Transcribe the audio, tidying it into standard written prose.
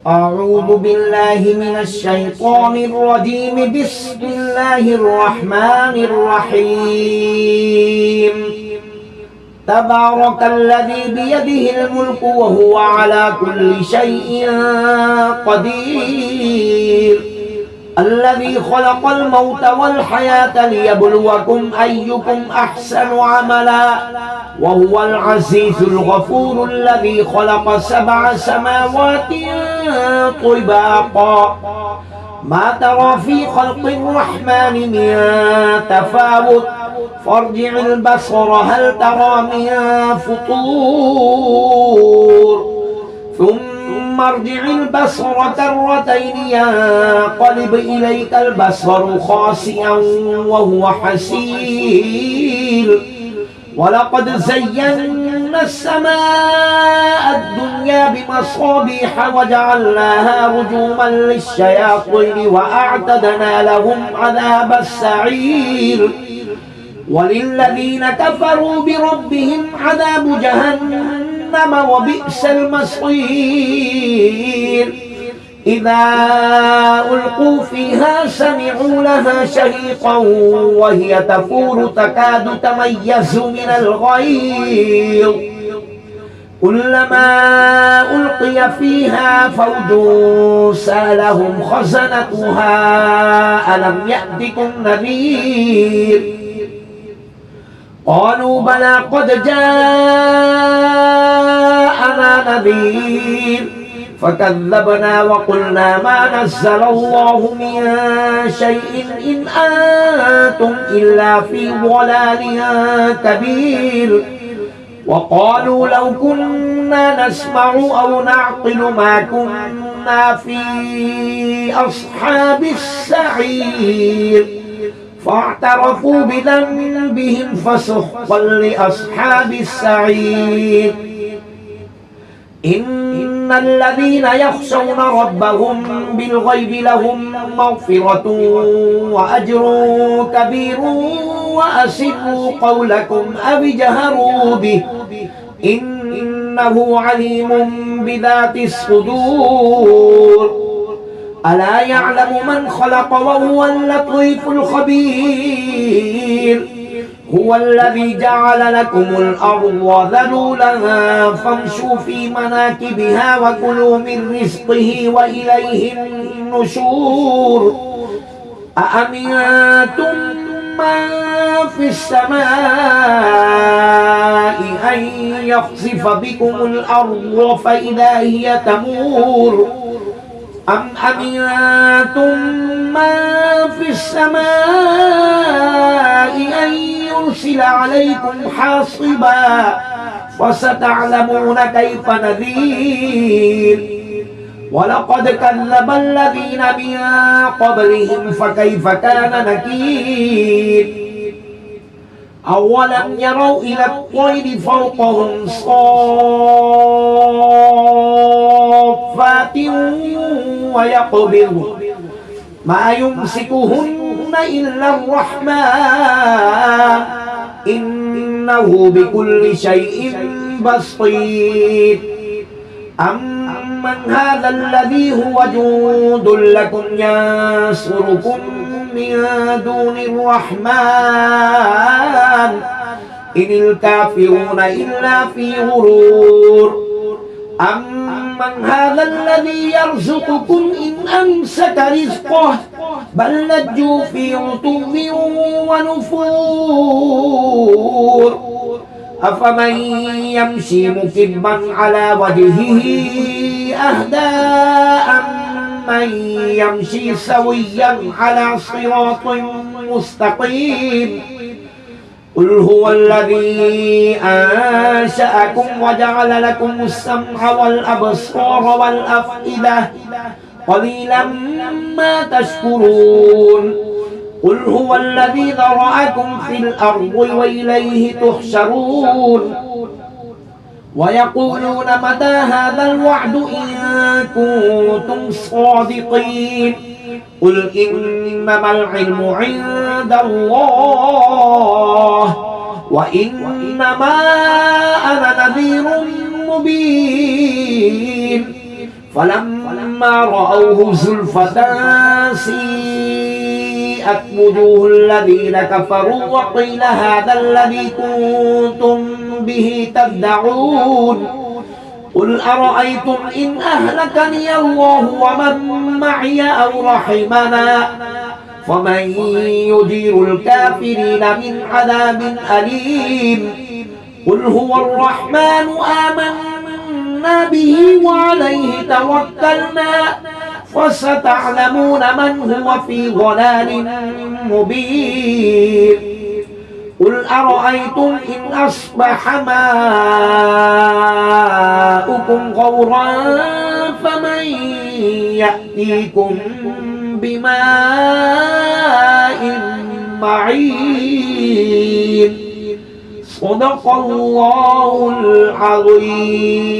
أعوذ بالله من الشيطان الرجيم. بسم الله الرحمن الرحيم. تبارك الذي بيده الملك وهو على كل شيء قدير. الذي خلق الموت والحياة ليبلوكم أيكم أحسن عملا وهو العزيز الغفور. الذي خلق 7 سماوات طباقا ما ترى في خلق الرحمن من تفاوت فارجع البصر هل ترى من فطور ثم ارجع البصر كرتين ينقلب إليك البصر خاسئا وهو حسير. ولقد زينا السماء الدنيا بمصابيح وجعلناها رجوما للشياطين وأعتدنا لهم عذاب السعير. وللذين كفروا بربهم عذاب جهنم وبئس المصير. إذا ألقوا فيها سمعوا لها شهيقا وهي تفور تكاد تميز من الغيظ. كلما ألقي فيها فوج سألهم خزنتها ألم يأتكم نذير. قالوا بلى قد جاءنا نذير فكذبنا وقلنا ما نزل الله من شيء إن أنتم إلا في ضلال كبير. وقالوا لو كنا نسمع أو نعقل ما كنا في أصحاب السعير. فاعترفوا بذنبهم فسحقا لأصحاب السعير. إن الذين يخشون ربهم بالغيب لهم مغفرة وأجر كبير. وأسروا قولكم أو اجهروا به إنه عليم بذات الصدور. ألا يعلم من خلق وهو اللطيف الخبير. هو الذي جعل لكم الأرض ذلولا فامشوا في مناكبها وكلوا من رزقه وإليه النشور. أأمنتم من في السماء أن يخسف بكم الأرض فإذا هي تمور أم أمنتم من في السماء أن يرسل عليكم حاصبا فستعلمون كيف نذير. ولقد كذب الذين من قبلهم فكيف كان نكير. أولم يروا إلى الطير فوقهم صافات ويقبض ما يمسكهن إلا الرحمن إنه بكل شيء بصير. أمن هذا الذي هو جند لكم ينصركم من دون الرحمن إن الكافرون إلا في غرور. أمن هذا الذي يرزقكم إن أمسك رزقه بل لجوا في عتو ونفور. أفمن يمشي مكبا على وجهه أهدى أمن يمشي سويا على صراط مستقيم. قل هو الذي أنشأكم وجعل لكم السمع والأبصار والأفئدة قليلا ما تشكرون. قل هو الذي ذرأكم في الأرض وإليه تحشرون. ويقولون متى هذا الوعد إن كنتم صادقين. قل إنما العلم عند الله وإنما أنا نذير مبين. فلما فلما رأوه زلفة سيئت وجوه الذين كفروا وقيل هذا الذي كنتم به تدعون قل أرأيتم إن أهلكني الله ومن معي أو رحمنا فمن يجير الكافرين من عذاب أليم قل هو الرحمن آمنا به وعليه توكلنا فستعلمون من هو في ضلال مبين قل أرأيتم إن أصبح ماؤكم غورا فمن يأتيكم بماء معين صدق الله العظيم.